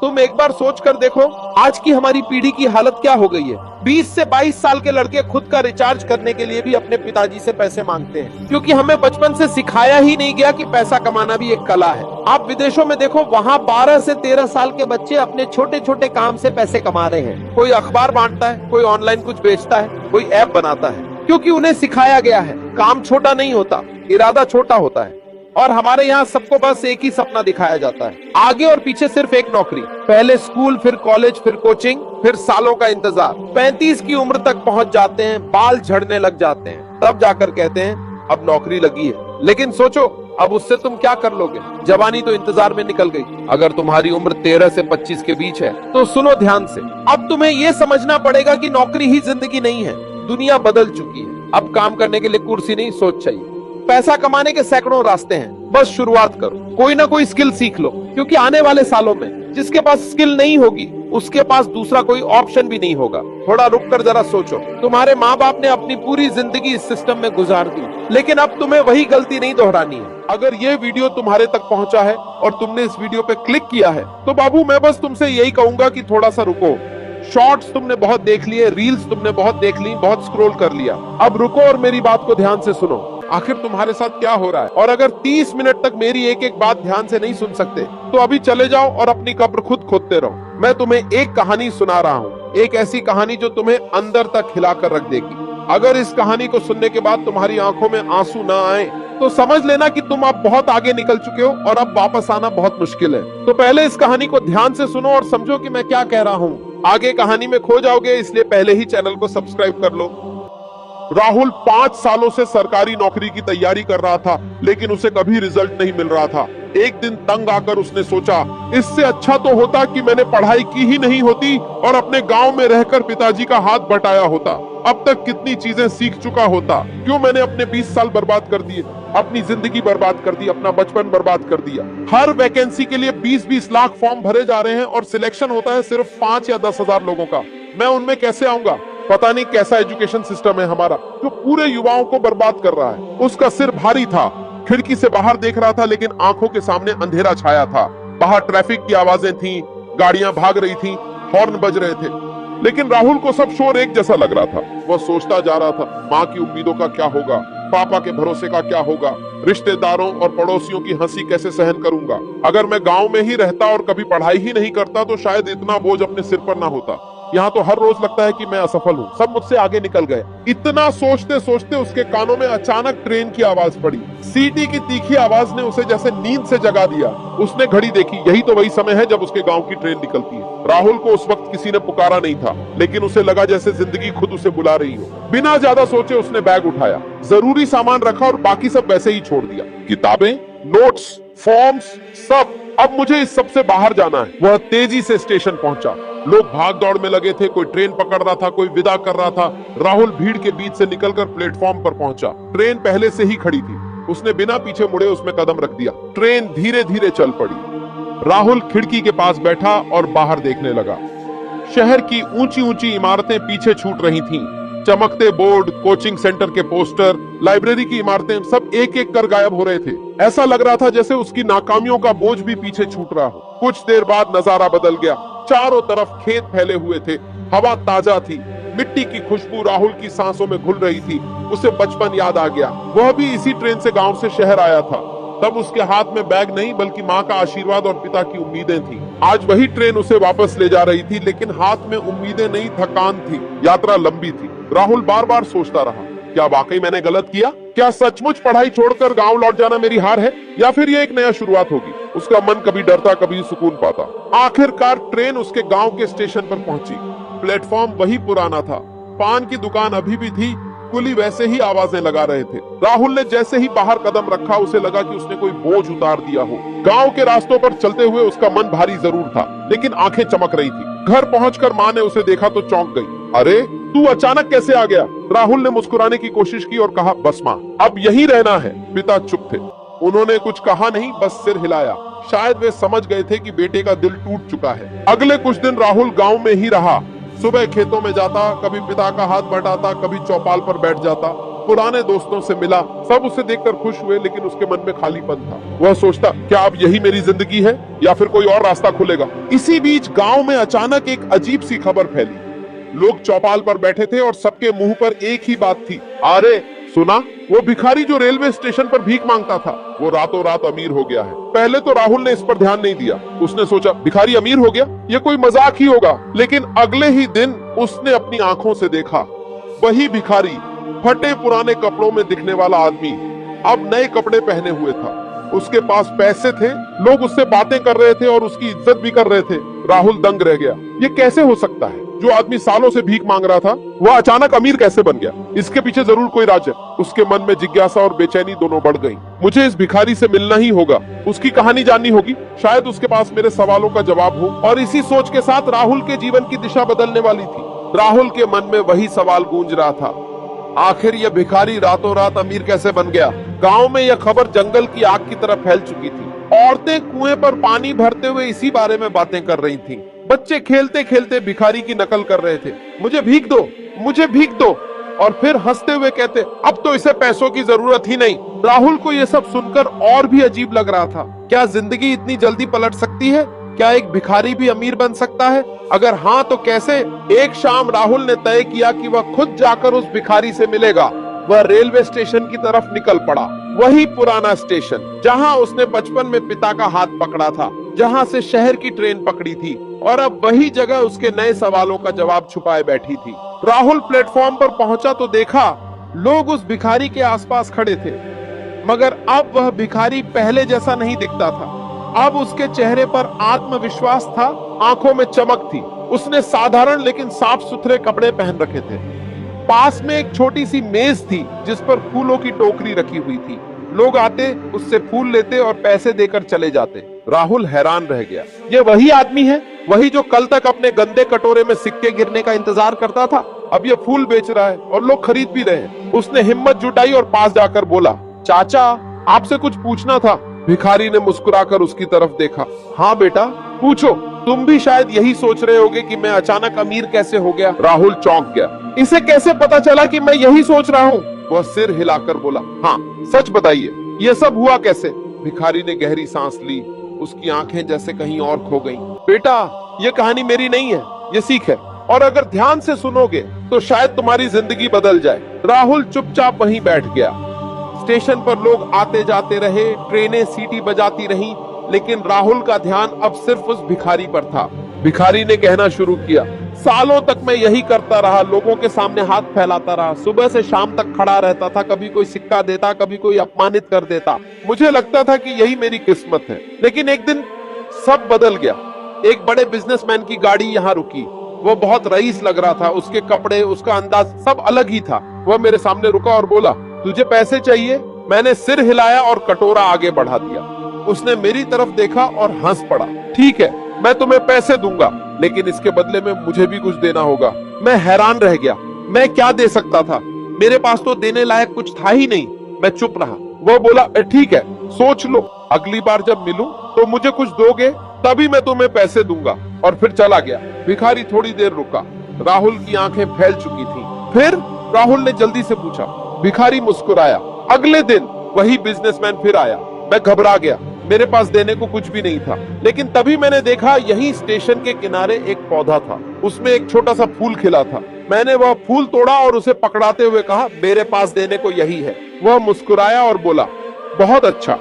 तुम एक बार सोच कर देखो आज की हमारी पीढ़ी की हालत क्या हो गई है। 20 से 22 साल के लड़के खुद का रिचार्ज करने के लिए भी अपने पिताजी से पैसे मांगते हैं, क्योंकि हमें बचपन से सिखाया ही नहीं गया कि पैसा कमाना भी एक कला है। आप विदेशों में देखो, वहाँ 12 से 13 साल के बच्चे अपने छोटे छोटे काम से पैसे कमा रहे हैं। कोई अखबार बांटता है, कोई ऑनलाइन कुछ बेचता है, कोई ऐप बनाता है, क्योंकि उन्हें सिखाया गया है काम छोटा नहीं होता, इरादा छोटा होता है। और हमारे यहाँ सबको बस एक ही सपना दिखाया जाता है, आगे और पीछे सिर्फ एक नौकरी, पहले स्कूल, फिर कॉलेज, फिर कोचिंग, फिर सालों का इंतजार। 35 की उम्र तक पहुंच जाते हैं, बाल झड़ने लग जाते हैं, तब जाकर कहते हैं अब नौकरी लगी है। लेकिन सोचो अब उससे तुम क्या कर लोगे? जवानी तो इंतजार में निकल गई। अगर तुम्हारी उम्र 13 से 25 के बीच है तो सुनो ध्यान से, अब तुम्हें यह समझना पड़ेगा कि नौकरी ही जिंदगी नहीं है। दुनिया बदल चुकी है। अब काम करने के लिए कुर्सी नहीं, सोच चाहिए। पैसा कमाने के सैकड़ों रास्ते हैं, बस शुरुआत करो। कोई ना कोई स्किल सीख लो, क्योंकि आने वाले सालों में जिसके पास स्किल नहीं होगी उसके पास दूसरा कोई ऑप्शन भी नहीं होगा। थोड़ा रुक कर जरा सोचो, तुम्हारे माँ बाप ने अपनी पूरी जिंदगी इस सिस्टम में गुजार दी, लेकिन अब तुम्हें वही गलती नहीं दोहरानी है। अगर ये वीडियो तुम्हारे तक पहुंचा है और तुमने इस वीडियो पे क्लिक किया है तो बाबू मैं बस तुमसे यही कहूंगा कि थोड़ा सा रुको। शॉर्ट्स तुमने बहुत देख लिए, रील्स तुमने बहुत देख ली, बहुत स्क्रॉल कर लिया। अब रुको और मेरी बात को ध्यान से सुनो। आखिर तुम्हारे साथ क्या हो रहा है? और अगर 30 मिनट तक मेरी एक एक बात ध्यान से नहीं सुन सकते तो अभी चले जाओ और अपनी कब्र खुद खोदते रहो। मैं तुम्हें एक कहानी सुना रहा हूँ, एक ऐसी कहानी जो तुम्हें अंदर तक हिलाकर रख देगी। अगर इस कहानी को सुनने के बाद तुम्हारी आंखों में आंसू ना आए तो समझ लेना कि तुम अब बहुत आगे निकल चुके हो और अब वापस आना बहुत मुश्किल है। तो पहले इस कहानी को ध्यान से सुनो और समझो कि मैं क्या कह रहा हूँ। आगे कहानी में खो जाओगे, इसलिए पहले ही चैनल को सब्सक्राइब कर लो। राहुल 5 सालों से सरकारी नौकरी की तैयारी कर रहा था, लेकिन उसे कभी रिजल्ट नहीं मिल रहा था। एक दिन तंग आकर उसने सोचा, इससे अच्छा तो होता कि मैंने पढ़ाई की ही नहीं होती और अपने गांव में रहकर पिताजी का हाथ बटाया होता। अब तक कितनी चीजें सीख चुका होता। क्यों मैंने अपने 20 साल बर्बाद कर दिए, अपनी जिंदगी बर्बाद कर दी, अपना बचपन बर्बाद कर दिया। हर वैकेंसी के लिए 20-20 लाख फॉर्म भरे जा रहे हैं और सिलेक्शन होता है सिर्फ 5 या 10 हजार लोगों का। मैं उनमें कैसे आऊंगा? पता नहीं कैसा एजुकेशन सिस्टम है हमारा, जो पूरे युवाओं को बर्बाद कर रहा है। उसका सिर भारी था, खिड़की से बाहर देख रहा था, लेकिन आंखों के सामने अंधेरा छाया था। बाहर ट्रैफिक की आवाजें थीं, गाड़ियां भाग रही थीं, हॉर्न बज रहे थे, लेकिन राहुल को सब शोर एक जैसा लग रहा था। वह सोचता जा रहा था, माँ की उम्मीदों का क्या होगा, पापा के भरोसे का क्या होगा, रिश्तेदारों और पड़ोसियों की हंसी कैसे सहन करूंगा। अगर मैं गांव में ही रहता और कभी पढ़ाई ही नहीं करता तो शायद इतना बोझ अपने सिर पर ना होता। यहाँ तो हर रोज लगता है कि मैं असफल हूँ, सब मुझसे आगे निकल गए। इतना सोचते सोचते उसके कानों में अचानक ट्रेन की आवाज पड़ी। सीटी की तीखी आवाज ने उसे जैसे नींद से जगा दिया। उसने घड़ी देखी, यही तो वही समय है जब उसके गांव की ट्रेन निकलती है। राहुल को उस वक्त किसी ने पुकारा नहीं था, लेकिन उसे लगा जैसे जिंदगी खुद उसे बुला रही हो। बिना ज्यादा सोचे उसने बैग उठाया, जरूरी सामान रखा और बाकी सब वैसे ही छोड़ दिया। किताबें, नोट्स, फॉर्म्स, सब। अब मुझे इस सब से बाहर जाना है। वह तेजी से स्टेशन पहुंचा। लोग भाग दौड़ में लगे थे, कोई ट्रेन पकड़ रहा था, कोई विदा कर रहा था। राहुल भीड़ के बीच से निकलकर प्लेटफॉर्म पर पहुंचा। ट्रेन पहले से ही खड़ी थी। उसने बिना पीछे मुड़े उसमें कदम रख दिया। ट्रेन धीरे धीरे चल पड़ी। राहुल खिड़की के पास बैठा और बाहर देखने लगा। शहर की ऊंची ऊंची इमारतें पीछे छूट रही थीं। चमकते बोर्ड, कोचिंग सेंटर के पोस्टर, लाइब्रेरी की इमारतें सब एक एक कर गायब हो रहे थे। ऐसा लग रहा था जैसे उसकी नाकामियों का बोझ भी पीछे छूट रहा हो। कुछ देर बाद नजारा बदल गया। चारों तरफ खेत फैले हुए थे, हवा ताजा थी, मिट्टी की खुशबू राहुल की सांसों में घुल रही थी। उसे बचपन याद आ गया। वह भी इसी ट्रेन से गांव से शहर आया था। तब उसके हाथ में बैग नहीं बल्कि माँ का आशीर्वाद और पिता की उम्मीदें थी। आज वही ट्रेन उसे वापस ले जा रही थी, लेकिन हाथ में उम्मीदें नहीं, थकान थी। यात्रा लंबी थी। राहुल बार बार सोचता रहा, क्या वाकई मैंने गलत किया? क्या सचमुच पढ़ाई छोड़कर गांव लौट जाना मेरी हार है, या फिर ये एक नया शुरुआत होगी? उसका मन कभी डरता, कभी सुकून पाता। आखिरकार ट्रेन उसके गांव के स्टेशन पर पहुंची। प्लेटफॉर्म वही पुराना था। पान की दुकान अभी भी थी, कुली वैसे ही आवाजें लगा रहे थे। राहुल ने जैसे ही बाहर कदम रखा उसे लगा कि उसने कोई बोझ उतार दिया हो। गांव के रास्तों पर चलते हुए उसका मन भारी जरूर था, लेकिन आंखें चमक रही थी। घर पहुंचकर माँ ने उसे देखा तो चौंक गई। अरे तू अचानक कैसे आ गया? राहुल ने मुस्कुराने की कोशिश की और कहा, बस माँ, अब यहीं रहना है। पिता चुप थे। उन्होंने कुछ कहा नहीं, बस सिर हिलाया। शायद वे समझ गए थे कि बेटे का दिल टूट चुका है। अगले कुछ दिन राहुल गांव में ही रहा। सुबह खेतों में जाता, कभी पिता का हाथ बटाता, कभी चौपाल पर बैठ जाता। पुराने दोस्तों से मिला, सब उसे देखकर खुश हुए, लेकिन उसके मन में खालीपन था। वह सोचता, क्या अब यही मेरी जिंदगी है या फिर कोई और रास्ता खुलेगा। इसी बीच गांव में अचानक एक अजीब सी खबर फैली। लोग चौपाल पर बैठे थे और सबके मुंह पर एक ही बात थी, अरे सुना, वो भिखारी जो रेलवे स्टेशन पर भीख मांगता था, वो रातों रात अमीर हो गया है। पहले तो राहुल ने इस पर ध्यान नहीं दिया। उसने सोचा, भिखारी अमीर हो गया, ये कोई मजाक ही होगा। लेकिन अगले ही दिन उसने अपनी आंखों से देखा, वही भिखारी, फटे पुराने कपड़ों में दिखने वाला आदमी, अब नए कपड़े पहने हुए था। उसके पास पैसे थे, लोग उससे बातें कर रहे थे और उसकी इज्जत भी कर रहे थे। राहुल दंग रह गया। ये कैसे हो सकता है? जो आदमी सालों से भीख मांग रहा था, वह अचानक अमीर कैसे बन गया? इसके पीछे जरूर कोई राज है। उसके मन में जिज्ञासा और बेचैनी दोनों बढ़ गई। मुझे इस भिखारी से मिलना ही होगा, उसकी कहानी जाननी होगी, शायद उसके पास मेरे सवालों का जवाब हो। और इसी सोच के साथ राहुल के जीवन की दिशा बदलने वाली थी। राहुल के मन में वही सवाल गूंज रहा था, आखिर यह भिखारी रातों रात अमीर कैसे बन गया? गांव में यह खबर जंगल की आग की तरह फैल चुकी थी। औरतें कुएं पर पानी भरते हुए इसी बारे में बातें कर रही थीं। बच्चे खेलते खेलते भिखारी की नकल कर रहे थे, मुझे भीख दो, मुझे भीख दो, और फिर हंसते हुए कहते, अब तो इसे पैसों की जरूरत ही नहीं। राहुल को यह सब सुनकर और भी अजीब लग रहा था। क्या जिंदगी इतनी जल्दी पलट सकती है? क्या एक भिखारी भी अमीर बन सकता है? अगर हाँ तो कैसे? एक शाम राहुल ने तय किया कि वह खुद जाकर उस भिखारी से मिलेगा। वह रेलवे स्टेशन की तरफ निकल पड़ा, वही पुराना स्टेशन जहां उसने बचपन में पिता का हाथ पकड़ा था, जहां से शहर की ट्रेन पकड़ी थी, और अब वही जगह उसके नए सवालों का जवाब छुपाए बैठी थी। राहुल प्लेटफॉर्म पर पहुंचा तो देखा लोग उस भिखारी के आसपास खड़े थे, मगर अब वह भिखारी पहले जैसा नहीं दिखता था। अब उसके चेहरे पर आत्मविश्वास था, आंखों में चमक थी। उसने साधारण लेकिन साफ सुथरे कपड़े पहन रखे थे। पास में एक छोटी सी मेज थी जिस पर फूलों की टोकरी रखी हुई थी। लोग आते, उससे फूल लेते और पैसे देकर चले जाते। राहुल हैरान रह गया, ये वही आदमी है, वही जो कल तक अपने गंदे कटोरे में सिक्के गिरने का इंतजार करता था। अब ये फूल बेच रहा है और लोग खरीद भी रहे हैं। उसने हिम्मत जुटाई और पास जाकर बोला, चाचा आपसे कुछ पूछना था। भिखारी ने मुस्कुराकर उसकी तरफ देखा, हाँ बेटा पूछो, तुम भी शायद यही सोच रहे होगे कि मैं अचानक अमीर कैसे हो गया। राहुल चौंक गया, इसे कैसे पता चला कि मैं यही सोच रहा हूँ? वह सिर हिलाकर बोला, हाँ सच बताइए, ये सब हुआ कैसे? भिखारी ने गहरी सांस ली, उसकी आंखें जैसे कहीं और खो गईं। बेटा ये कहानी मेरी नहीं है, ये सीख है, और अगर ध्यान से सुनोगे तो शायद तुम्हारी जिंदगी बदल जाए। राहुल चुपचाप वहीं बैठ गया। स्टेशन पर लोग आते जाते रहे, ट्रेनें सीटी बजाती रहीं, लेकिन राहुल का ध्यान अब सिर्फ उस भिखारी पर था। भिखारी ने कहना शुरू किया, सालों तक मैं यही करता रहा, लोगों के सामने हाथ फैलाता रहा, सुबह से शाम तक खड़ा रहता था, कभी कोई सिक्का देता, कभी कोई अपमानित कर देता। मुझे लगता था कि यही मेरी किस्मत है। लेकिन एक दिन सब बदल गया। एक बड़े बिजनेसमैन की गाड़ी यहाँ रुकी। वो बहुत रईस लग रहा था, उसके कपड़े, उसका अंदाज सब अलग ही था। वह मेरे सामने रुका और बोला, तुझे पैसे चाहिए? मैंने सिर हिलाया और कटोरा आगे बढ़ा दिया। उसने मेरी तरफ देखा और हंस पड़ा। ठीक है, मैं तुम्हें पैसे दूंगा, लेकिन इसके बदले में मुझे भी कुछ देना होगा। मैं हैरान रह गया, मैं क्या दे सकता था? मेरे पास तो देने लायक कुछ था ही नहीं। मैं चुप रहा। वह बोला, ठीक है, सोच लो, अगली बार जब मिलूं तो मुझे कुछ दोगे, तभी मैं तुम्हें पैसे दूंगा। और फिर चला गया। भिखारी थोड़ी देर रुका। राहुल की आंखें फैल चुकी थीं। फिर राहुल ने जल्दी से पूछा। भिखारी मुस्कुराया। अगले दिन वही बिजनेसमैन फिर आया। मैं घबरा गया, मेरे पास देने को कुछ भी नहीं था। लेकिन तभी मैंने देखा यही स्टेशन के किनारे एक पौधा था, उसमें एक छोटा सा फूल खिला था। मैंने वह फूल तोड़ा और उसे पकड़ाते हुए कहा, मेरे पास देने को यही है। वह मुस्कुराया और बोला, बहुत अच्छा।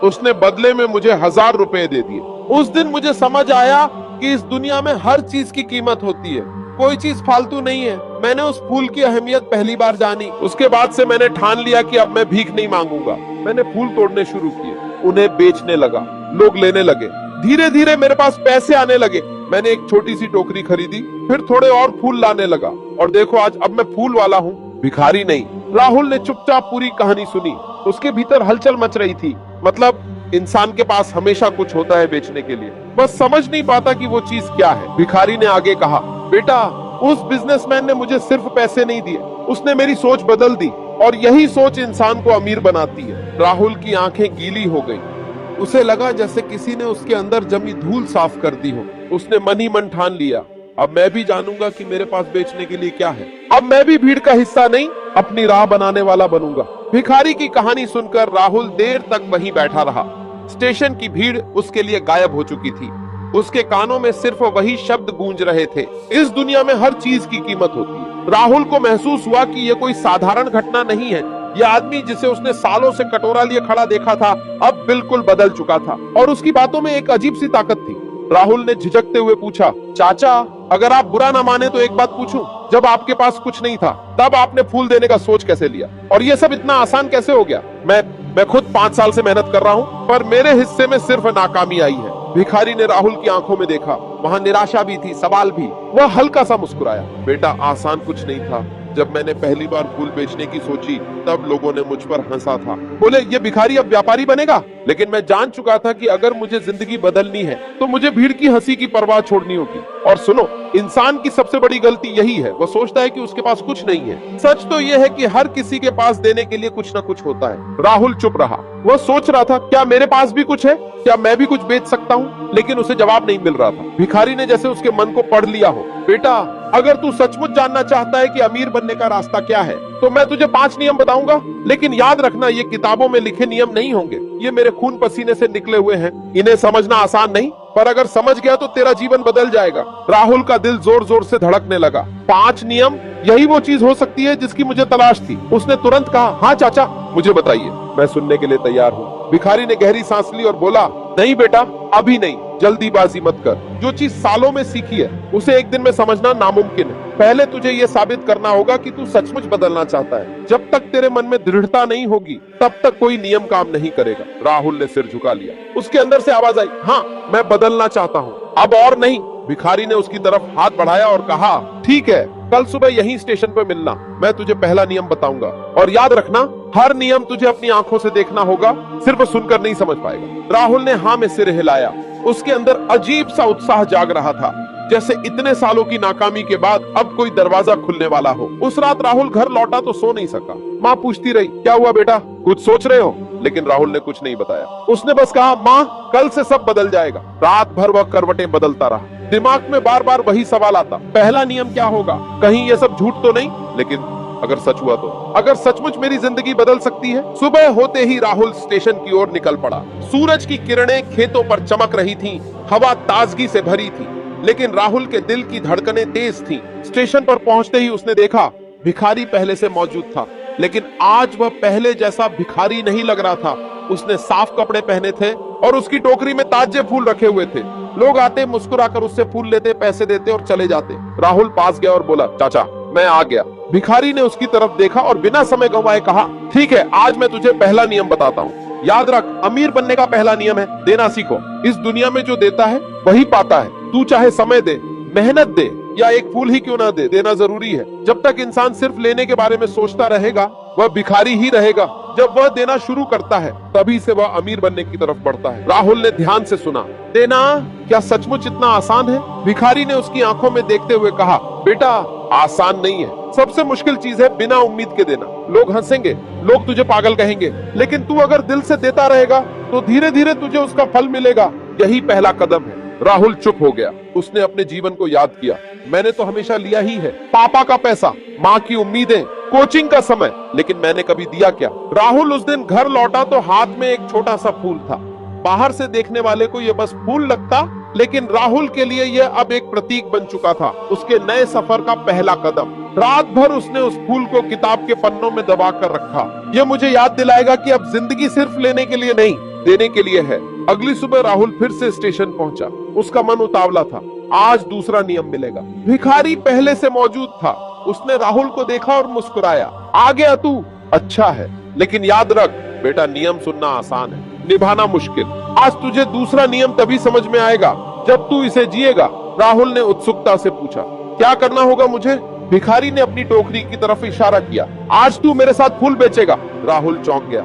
उसने बदले में मुझे 1000 रुपए दे दिए। उस दिन मुझे समझ आया कि इस दुनिया में हर चीज की कीमत होती है, कोई चीज फालतू नहीं है। मैंने उस फूल की अहमियत पहली बार जानी। उसके बाद से मैंने ठान लिया कि अब मैं भीख नहीं मांगूंगा। मैंने फूल तोड़ने शुरू किए, उन्हें बेचने लगा, लोग लेने लगे। धीरे धीरे मेरे पास पैसे आने लगे। मैंने एक छोटी सी टोकरी खरीदी, फिर थोड़े और फूल लाने लगा, और देखो आज अब मैं फूल वाला हूँ, भिखारी नहीं। राहुल ने चुपचाप पूरी कहानी सुनी। उसके भीतर हलचल मच रही थी। मतलब इंसान के पास हमेशा कुछ होता है बेचने के लिए, बस समझ नहीं पाता कि वो चीज क्या है। भिखारी ने आगे कहा, बेटा उस बिजनेसमैन ने मुझे सिर्फ पैसे नहीं दिए, उसने मेरी सोच बदल दी, और यही सोच इंसान को अमीर बनाती है। राहुल की आंखें गीली हो गईं। उसे लगा जैसे किसी ने उसके अंदर जमी धूल साफ कर दी हो। उसने मन ही मन ठान लिया, अब मैं भी जानूंगा कि मेरे पास बेचने के लिए क्या है। अब मैं भी भीड़ का हिस्सा नहीं, अपनी राह बनाने वाला बनूंगा। भिखारी की कहानी सुनकर राहुल देर तक वहीं बैठा रहा। स्टेशन की भीड़ उसके लिए गायब हो चुकी थी। उसके कानों में सिर्फ वही शब्द गूंज रहे थे, इस दुनिया में हर चीज की कीमत होती है। राहुल को महसूस हुआ कि यह कोई साधारण घटना नहीं है। यह आदमी जिसे उसने सालों से कटोरा लिए खड़ा देखा था, अब बिल्कुल बदल चुका था और उसकी बातों में एक अजीब सी ताकत थी। राहुल ने झिझकते हुए पूछा, चाचा, अगर आप बुरा ना माने तो एक बात पूछूं? जब आपके पास कुछ नहीं था, तब आपने फूल देने का सोच कैसे लिया? और ये सब इतना आसान कैसे हो गया? मैं खुद 5 साल से मेहनत कर रहा हूँ, पर मेरे हिस्से में सिर्फ नाकामी आई है। भिखारी ने राहुल की आंखों में देखा, वहाँ निराशा भी थी, सवाल भी। वह हल्का सा मुस्कुराया। बेटा, आसान कुछ नहीं था। जब मैंने पहली बार फूल बेचने की सोची, तब लोगों ने मुझ पर हंसा था। बोले, ये भिखारी अब व्यापारी बनेगा। लेकिन मैं जान चुका था कि अगर मुझे जिंदगी बदलनी है तो मुझे भीड़ की हंसी की परवाह छोड़नी होगी। और सुनो, इंसान की सबसे बड़ी गलती यही है, वो सोचता है कि उसके पास कुछ नहीं है। सच तो यह है कि हर किसी के पास देने के लिए कुछ न कुछ होता है। राहुल चुप रहा। वह सोच रहा था, क्या मेरे पास भी कुछ है? क्या मैं भी कुछ बेच सकता हूँ? लेकिन उसे जवाब नहीं मिल रहा था। भिखारी ने जैसे उसके मन को पढ़ लिया हो। बेटा, अगर तू सचमुच जानना चाहता है कि अमीर बनने का रास्ता क्या है, तो मैं तुझे 5 नियम बताऊंगा। लेकिन याद रखना, ये किताबों में लिखे नियम नहीं होंगे। ये मेरे खून पसीने से निकले हुए हैं। इन्हें समझना आसान नहीं, पर अगर समझ गया तो तेरा जीवन बदल जाएगा। राहुल का दिल जोर जोर से धड़कने लगा। 5 नियम, यही वो चीज हो सकती है जिसकी मुझे तलाश थी। उसने तुरंत कहा, हाँ चाचा, मुझे बताइए, मैं सुनने के लिए तैयार हूँ। भिखारी ने गहरी सांस ली और बोला, नहीं बेटा, अभी नहीं, जल्दीबाजी मत कर। जो चीज सालों में सीखी है, उसे एक दिन में समझना नामुमकिन है। पहले तुझे ये साबित करना होगा कि तू सचमुच बदलना चाहता है। जब तक तेरे मन में दृढ़ता नहीं होगी, तब तक कोई नियम काम नहीं करेगा। राहुल ने सिर झुका लिया। उसके अंदर से आवाज आई, हाँ, मैं बदलना चाहता हूँ, अब और नहीं। भिखारी ने उसकी तरफ हाथ बढ़ाया और कहा, ठीक है, कल सुबह यहीं स्टेशन पर मिलना। मैं तुझे पहला नियम बताऊंगा, और याद रखना, हर नियम तुझे अपनी आंखों से देखना होगा, सिर्फ सुनकर नहीं समझ पाएगा। राहुल ने हाँ में सिर हिलाया। उसके अंदर अजीब सा उत्साह जाग रहा था, जैसे इतने सालों की नाकामी के बाद अब कोई दरवाजा खुलने वाला हो। उस रात राहुल घर लौटा तो सो नहीं सका। माँ पूछती रही, क्या हुआ बेटा, कुछ सोच रहे हो? लेकिन राहुल ने कुछ नहीं बताया। उसने बस कहा, माँ, कल से सब बदल जाएगा। रात भर वह करवटें बदलता रहा। दिमाग में बार बार वही सवाल आता, पहला नियम क्या होगा? कहीं ये सब झूठ तो नहीं? लेकिन अगर सच हुआ तो? अगर सचमुच मेरी जिंदगी बदल सकती है? सुबह होते ही राहुल स्टेशन की ओर निकल पड़ा। सूरज की किरणें खेतों पर चमक रही थीं, हवा ताजगी से भरी थी, लेकिन राहुल के दिल की धड़कनें तेज थीं। स्टेशन पर पहुंचते ही उसने देखा, भिखारी पहले से मौजूद था, लेकिन आज वह पहले जैसा भिखारी नहीं लग रहा था। उसने साफ कपड़े पहने थे और उसकी टोकरी में ताजे फूल रखे हुए थे। लोग आते, मुस्कुराकर उससे फूल लेते, पैसे देते और चले जाते। राहुल पास गया और बोला, चाचा, मैं आ गया। भिखारी ने उसकी तरफ देखा और बिना समय गंवाए कहा, ठीक है, आज मैं तुझे पहला नियम बताता हूँ। याद रख, अमीर बनने का पहला नियम है, देना सीखो। इस दुनिया में जो देता है वही पाता है। तू चाहे समय दे, मेहनत दे, या एक फूल ही क्यों ना दे, देना जरूरी है। जब तक इंसान सिर्फ लेने के बारे में सोचता रहेगा, वह भिखारी ही रहेगा। जब वह देना शुरू करता है, तभी से वह अमीर बनने की तरफ बढ़ता है। राहुल ने ध्यान से सुना। देना क्या सचमुच इतना आसान है? भिखारी ने उसकी आंखों में देखते हुए कहा, बेटा, आसान नहीं है। सबसे मुश्किल चीज है बिना उम्मीद के देना। लोग हंसेंगे, लोग तुझे पागल कहेंगे, लेकिन तू अगर दिल से देता रहेगा तो धीरे धीरे तुझे उसका फल मिलेगा। यही पहला कदम है। राहुल चुप हो गया। उसने अपने जीवन को याद किया। मैंने तो हमेशा लिया ही है, पापा का पैसा, माँ की उम्मीदें, कोचिंग का समय, लेकिन मैंने कभी दिया क्या? राहुल उस दिन घर लौटा तो हाथ में एक छोटा सा फूल था। बाहर से देखने वाले को यह बस फूल लगता, लेकिन राहुल के लिए यह अब एक प्रतीक बन चुका था, उसके नए सफर का पहला कदम। रात भर उसने उस फूल को किताब के पन्नों में दबा कर रखा। यह मुझे याद दिलाएगा कि अब जिंदगी सिर्फ लेने के लिए नहीं, देने के लिए है। अगली सुबह राहुल फिर से स्टेशन पहुंचा। उसका मन उतावला था। आज दूसरा नियम मिलेगा। भिखारी पहले से मौजूद था। उसने राहुल को देखा और मुस्कुराया। आ गया तू? अच्छा है, लेकिन याद रख बेटा, नियम सुनना आसान है, निभाना मुश्किल। आज तुझे दूसरा नियम तभी समझ में आएगा जब तू इसे जिएगा। राहुल ने उत्सुकता से पूछा, क्या करना होगा मुझे? भिखारी ने अपनी टोकरी की तरफ इशारा किया। आज तू मेरे साथ फूल बेचेगा। राहुल चौंक गया।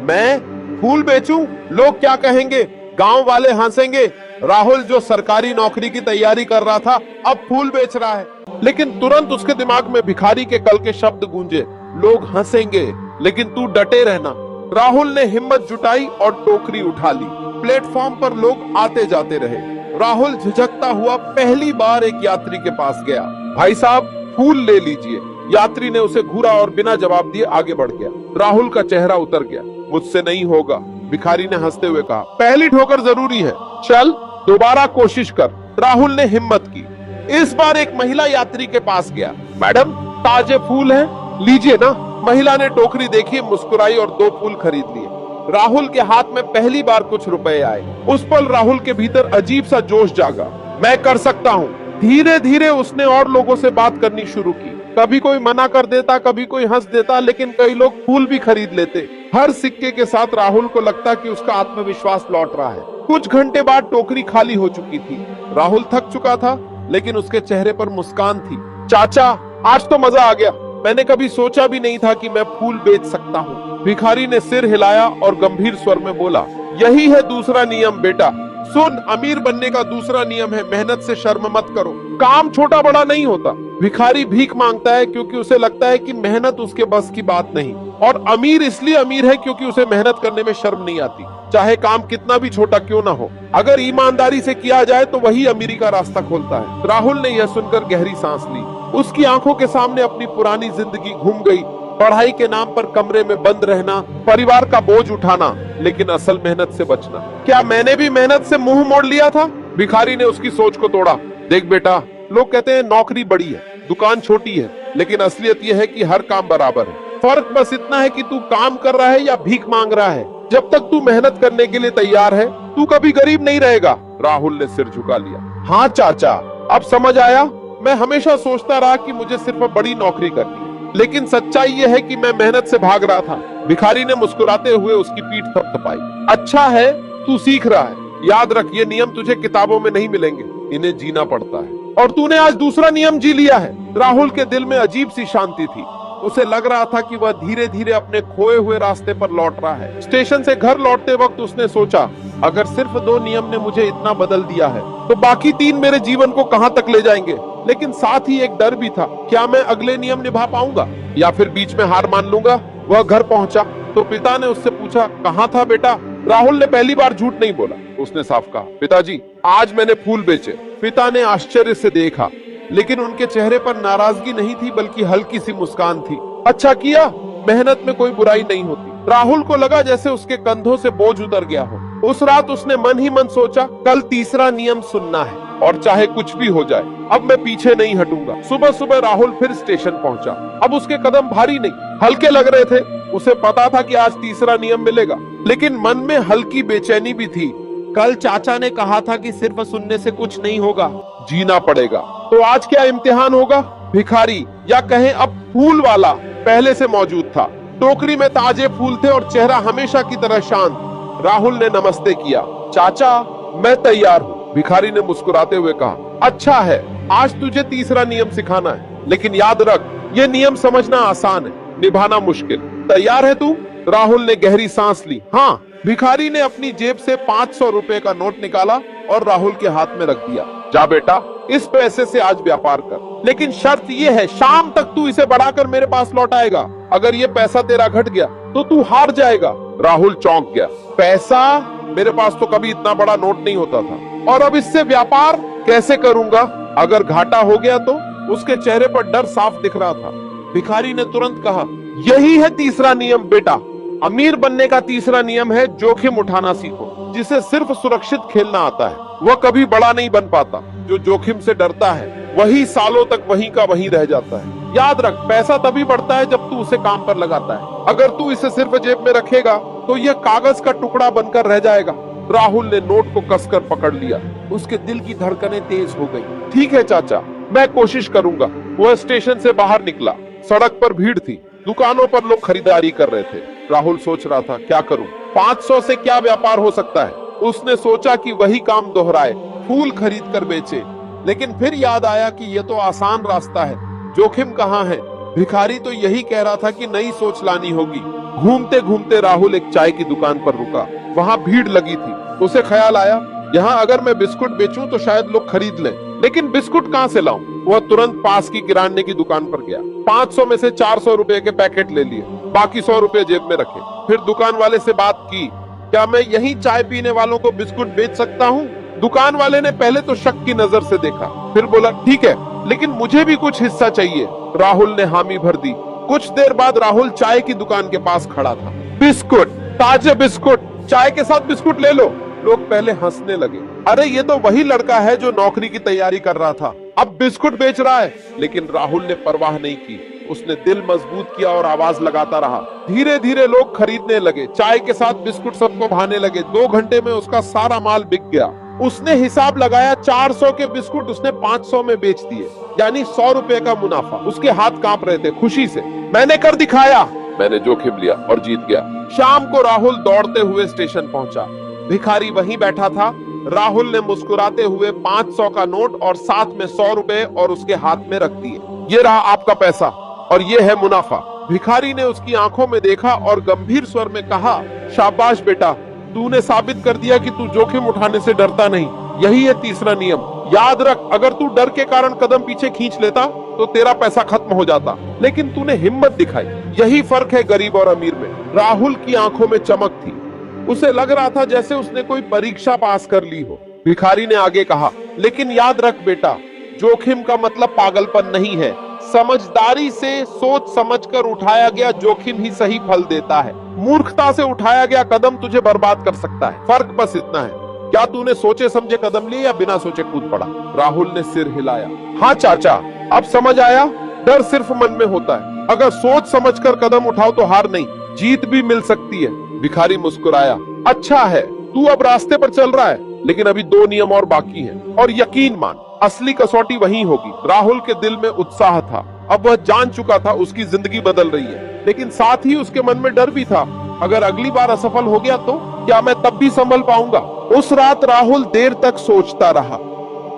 मैं फूल बेचूं? लोग क्या कहेंगे? गांव वाले हंसेंगे। राहुल जो सरकारी नौकरी की तैयारी कर रहा था, अब फूल बेच रहा है। लेकिन तुरंत उसके दिमाग में भिखारी के कल के शब्द गूंजे, लोग हंसेंगे, लेकिन तू डटे रहना। राहुल ने हिम्मत जुटाई और टोकरी उठा ली। प्लेटफॉर्म पर लोग आते जाते रहे। राहुल झिझकता हुआ पहली बार एक यात्री के पास गया। भाई साहब, फूल ले लीजिए। यात्री ने उसे घूरा और बिना जवाब दिए आगे बढ़ गया। राहुल का चेहरा उतर गया। मुझसे नहीं होगा, भिखारी ने हंसते हुए कहा। पहली ठोकर जरूरी है, चल दोबारा कोशिश कर। राहुल ने हिम्मत की। इस बार एक महिला यात्री के पास गया। मैडम, ताजे फूल हैं, लीजिए ना। महिला ने टोकरी देखी, मुस्कुराई और 2 फूल खरीद लिए। राहुल के हाथ में पहली बार कुछ रुपए आए। उस पल राहुल के भीतर अजीब सा जोश जागा। मैं कर सकता हूँ। धीरे धीरे उसने और लोगों से बात करनी शुरू की। कभी कोई मना कर देता, कभी कोई हंस देता, लेकिन कई लोग फूल भी खरीद लेते। हर सिक्के के साथ राहुल को लगता कि उसका आत्मविश्वास लौट रहा है। कुछ घंटे बाद टोकरी खाली हो चुकी थी। राहुल थक चुका था, लेकिन उसके चेहरे पर मुस्कान थी। चाचा, आज तो मजा आ गया। मैंने कभी सोचा भी नहीं था कि मैं फूल बेच सकता हूँ। भिखारी ने सिर हिलाया और गंभीर स्वर में बोला, यही है दूसरा नियम बेटा। सुन, अमीर बनने का दूसरा नियम है, मेहनत से शर्म मत करो। काम छोटा बड़ा नहीं होता। भिखारी भीख मांगता है क्योंकि उसे लगता है कि मेहनत उसके बस की बात नहीं, और अमीर इसलिए अमीर है क्योंकि उसे मेहनत करने में शर्म नहीं आती, चाहे काम कितना भी छोटा क्यों ना हो। अगर ईमानदारी से किया जाए तो वही अमीरी का रास्ता खोलता है। राहुल ने यह सुनकर गहरी सांस ली। उसकी आंखों के सामने अपनी पुरानी जिंदगी घूम गई। पढ़ाई के नाम पर कमरे में बंद रहना, परिवार का बोझ उठाना, लेकिन असल मेहनत से बचना। क्या मैंने भी मेहनत से मुंह मोड़ लिया था? भिखारी ने उसकी सोच को तोड़ा। देख बेटा, लोग कहते हैं नौकरी बड़ी है, दुकान छोटी है, लेकिन असलियत यह है कि हर काम बराबर है। फर्क बस इतना है कि तू काम कर रहा है या भीख मांग रहा है। जब तक तू मेहनत करने के लिए तैयार है, तू कभी गरीब नहीं रहेगा। राहुल ने सिर झुका लिया। हाँ चाचा, अब समझ आया। मैं हमेशा सोचता रहा कि मुझे सिर्फ बड़ी नौकरी करनी है, लेकिन सच्चाई यह है कि मैं मेहनत से भाग रहा था। भिखारी ने मुस्कुराते हुए उसकी पीठ थपथपाई। अच्छा है, तू सीख रहा है। याद रख, ये नियम तुझे किताबों में नहीं मिलेंगे, इन्हें जीना पड़ता है। और तूने आज दूसरा नियम जी लिया है। राहुल के दिल में अजीब सी शांति थी। उसे लग रहा था कि वह धीरे धीरे अपने खोए हुए रास्ते पर लौट रहा है। स्टेशन से घर लौटते वक्त उसने सोचा, अगर सिर्फ 2 नियम ने मुझे इतना बदल दिया है, तो बाकी 3 मेरे जीवन को कहां तक ले जाएंगे। लेकिन साथ ही एक डर भी था, क्या मैं अगले नियम निभा पाऊंगा या फिर बीच में हार मान लूंगा। वह घर पहुंचा तो पिता ने उससे पूछा, कहाँ था बेटा? राहुल ने पहली बार झूठ नहीं बोला। उसने साफ कहा, पिताजी, आज मैंने फूल बेचे। पिता ने आश्चर्य से देखा, लेकिन उनके चेहरे पर नाराजगी नहीं थी, बल्कि हल्की सी मुस्कान थी। अच्छा किया, मेहनत में कोई बुराई नहीं होती। राहुल को लगा जैसे उसके कंधों से बोझ उतर गया हो। उस रात उसने मन ही मन सोचा, कल तीसरा नियम सुनना है, और चाहे कुछ भी हो जाए, अब मैं पीछे नहीं हटूंगा। सुबह सुबह राहुल फिर स्टेशन पहुंचा। अब उसके कदम भारी नहीं, हल्के लग रहे थे। उसे पता था कि आज तीसरा नियम मिलेगा, लेकिन मन में हल्की बेचैनी भी थी। कल चाचा ने कहा था कि सिर्फ सुनने से कुछ नहीं होगा, जीना पड़ेगा। तो आज क्या इम्तिहान होगा? भिखारी, या कहें अब फूल वाला, पहले से मौजूद था। टोकरी में ताजे फूल थे और चेहरा हमेशा की तरह शांत। राहुल ने नमस्ते किया। चाचा, मैं तैयार हूँ, भिखारी ने मुस्कुराते हुए कहा। अच्छा है, आज तुझे तीसरा नियम सिखाना है, लेकिन याद रख, ये नियम समझना आसान है, निभाना मुश्किल। तैयार है तू? राहुल ने गहरी सांस ली। हाँ। भिखारी ने अपनी जेब से 500 रुपए का नोट निकाला और राहुल के हाथ में रख दिया। जा बेटा, इस पैसे से आज व्यापार कर, लेकिन शर्त ये है, शाम तक तू इसे बढ़ाकर मेरे पास लौट आएगा। अगर ये पैसा तेरा घट गया तो तू हार जाएगा। राहुल चौंक गया। पैसा? मेरे पास तो कभी इतना बड़ा नोट नहीं होता था, और अब इससे व्यापार कैसे करूंगा? अगर घाटा हो गया तो? उसके चेहरे पर डर साफ दिख रहा था। भिखारी ने तुरंत कहा, यही है तीसरा नियम बेटा। अमीर बनने का तीसरा नियम है, जोखिम उठाना सीखो। जिसे सिर्फ सुरक्षित खेलना आता है, वह कभी बड़ा नहीं बन पाता। जो जोखिम से डरता है, वही सालों तक वहीं का वहीं रह जाता है। याद रख, पैसा तभी बढ़ता है जब तू उसे काम पर लगाता है। अगर तू इसे सिर्फ जेब में रखेगा तो यह कागज का टुकड़ा बनकर रह जाएगा। राहुल ने नोट को कसकर पकड़ लिया। उसके दिल की धड़कनें तेज हो गई। ठीक है चाचा, मैं कोशिश करूंगा। वह स्टेशन से बाहर निकला। सड़क पर भीड़ थी, दुकानों पर लोग खरीदारी कर रहे थे। राहुल सोच रहा था, क्या करूं? 500 से क्या व्यापार हो सकता है? उसने सोचा कि वही काम दोहराए, फूल खरीद कर बेचे। लेकिन फिर याद आया कि यह तो आसान रास्ता है, जोखिम कहाँ है? भिखारी तो यही कह रहा था कि नई सोच लानी होगी। घूमते घूमते राहुल एक चाय की दुकान पर रुका। वहाँ भीड़ लगी थी। उसे ख्याल आया, यहाँ अगर मैं बिस्कुट बेचूं तो शायद लोग खरीद लें, लेकिन बिस्कुट कहाँ से लाऊं? वह तुरंत पास की किराने की दुकान पर गया। 500 में से 400 रुपए के पैकेट ले लिए, बाकी 100 रुपए जेब में रखे। फिर दुकान वाले से बात की, क्या मैं यहीं चाय पीने वालों को बिस्कुट बेच सकता हूँ? दुकान वाले ने पहले तो शक की नजर से देखा, फिर बोला ठीक है, लेकिन मुझे भी कुछ हिस्सा चाहिए। राहुल ने हामी भर दी। कुछ देर बाद राहुल चाय की दुकान के पास खड़ा था। बिस्कुट, ताजे बिस्कुट, चाय के साथ बिस्कुट ले लो। लोग पहले हंसने लगे, अरे ये तो वही लड़का है जो नौकरी की तैयारी कर रहा था, अब बिस्कुट बेच रहा है। लेकिन राहुल ने परवाह नहीं की, उसने दिल मजबूत किया और आवाज लगाता रहा। धीरे धीरे लोग खरीदने लगे, चाय के साथ बिस्कुट सबको भाने लगे। 2 घंटे में उसका सारा माल बिक गया। उसने हिसाब लगाया, 400 के बिस्कुट उसने 500 में बेच दिए, यानी 100 रुपए का मुनाफा। उसके हाथ कांप रहे थे खुशी से। मैंने कर दिखाया, मैंने जोखिम लिया और जीत गया। शाम को राहुल दौड़ते हुए स्टेशन पहुंचा। भिखारी वहीं बैठा था। राहुल ने मुस्कुराते हुए 500 का नोट और साथ में 100 रुपए और उसके हाथ में रख दिए। ये रहा आपका पैसा और ये है मुनाफा। भिखारी ने उसकी आंखों में देखा और गंभीर स्वर में कहा, शाबाश बेटा, तूने साबित कर दिया कि तू जोखिम उठाने से डरता नहीं। यही है तीसरा नियम। याद रख, अगर तू डर के कारण कदम पीछे खींच लेता तो तेरा पैसा खत्म हो जाता, लेकिन तूने हिम्मत दिखाई। यही फर्क है गरीब और अमीर में। राहुल की आंखों में चमक थी। उसे लग रहा था जैसे उसने कोई परीक्षा पास कर ली हो। भिखारी ने आगे कहा, लेकिन याद रख बेटा, जोखिम का मतलब पागलपन नहीं है। समझदारी से सोच समझकर उठाया गया जोखिम ही सही फल देता है। मूर्खता से उठाया गया कदम तुझे बर्बाद कर सकता है। फर्क बस इतना है, क्या तूने सोचे समझे कदम लिए या बिना सोचे कूद पड़ा। राहुल ने सिर हिलाया। हाँ चाचा, अब समझ आया, डर सिर्फ मन में होता है। अगर सोच समझकर कदम उठाओ तो हार नहीं, जीत भी मिल सकती है। भिखारी मुस्कुराया। अच्छा है, तू अब रास्ते पर चल रहा है, लेकिन अभी 2 नियम और बाकी हैं। और यकीन मान, असली कसौटी वहीं होगी। राहुल के दिल में उत्साह था। अब वह जान चुका था उसकी जिंदगी बदल रही है, लेकिन साथ ही उसके मन में डर भी था, अगर अगली बार असफल हो गया तो क्या मैं तब भी संभल पाऊंगा। उस रात राहुल देर तक सोचता रहा।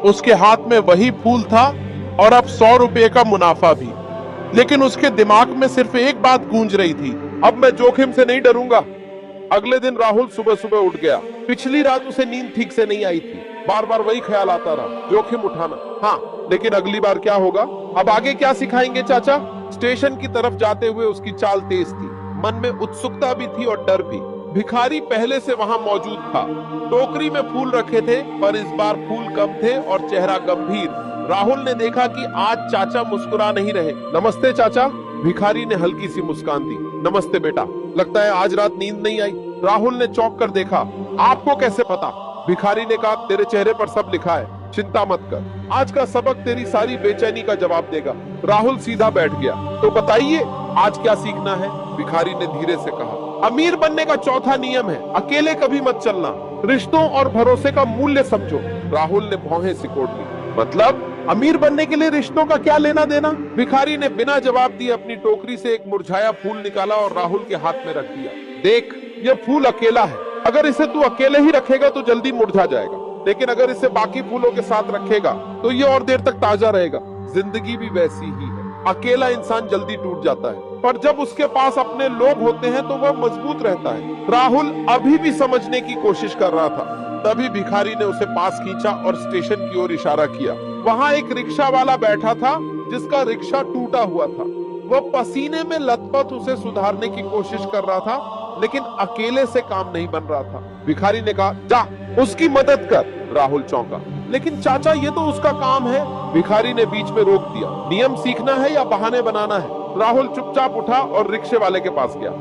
उसके हाथ में वही फूल था और अब 100 रुपए का मुनाफा भी। लेकिन उसके दिमाग में सिर्फ एक बात गूंज रही थी, अब मैं जोखिम से नहीं डरूंगा। अगले दिन राहुल सुबह सुबह उठ गया। पिछली रात उसे नींद ठीक से नहीं आई थी। बार बार वही ख्याल आता रहा, जोखिम उठाना। हाँ, लेकिन अगली बार क्या होगा, अब आगे क्या सिखाएंगे चाचा। स्टेशन की तरफ जाते हुए उसकी चाल तेज थी। मन में उत्सुकता भी थी और डर भी। भिखारी पहले से वहां मौजूद था। टोकरी में फूल रखे थे, पर इस बार फूल कम थे और चेहरा गंभीर। राहुल ने देखा कि आज चाचा मुस्कुरा नहीं रहे। नमस्ते चाचा। भिखारी ने हल्की सी मुस्कान दी। नमस्ते बेटा, लगता है आज रात नींद नहीं आई। राहुल ने चौंक कर देखा। आपको कैसे पता। भिखारी ने कहा, तेरे चेहरे पर सब लिखा है, चिंता मत कर, आज का सबक तेरी सारी बेचैनी का जवाब देगा। राहुल सीधा बैठ गया। तो बताइए, आज क्या सीखना है। भिखारी ने धीरे से कहा, अमीर बनने का चौथा नियम है, अकेले कभी मत चलना, रिश्तों और भरोसे का मूल्य समझो। राहुल ने भौहें सिकोड़ ली। मतलब अमीर बनने के लिए रिश्तों का क्या लेना देना। भिखारी ने बिना जवाब दिए अपनी टोकरी से एक मुरझाया फूल निकाला और राहुल के हाथ में रख दिया। देख, ये फूल अकेला है, अगर इसे तू अकेले ही रखेगा तो जल्दी मुरझा जाएगा, लेकिन अगर इसे बाकी फूलों के साथ रखेगा तो ये और देर तक ताजा रहेगा। जिंदगी भी वैसी ही है, अकेला इंसान जल्दी टूट जाता है, पर जब उसके पास अपने लोग होते हैं तो वह मजबूत रहता है। राहुल अभी भी समझने की कोशिश कर रहा था, तभी भिखारी ने उसे पास खींचा और स्टेशन की ओर इशारा किया। वहां एक रिक्शा वाला बैठा था जिसका रिक्शा टूटा हुआ था। वह पसीने में लथपथ उसे सुधारने की कोशिश कर रहा था, लेकिन अकेले से काम नहीं बन रहा था। भिखारी ने कहा, जा उसकी मदद कर। राहुल चौंका, लेकिन चाचा ये तो उसका काम है। भिखारी ने बीच में रोक दिया। नियम सीखना है या बहाने बनाना है। राहुल चुपचाप उठा और रिक्शे वाले के पास गया।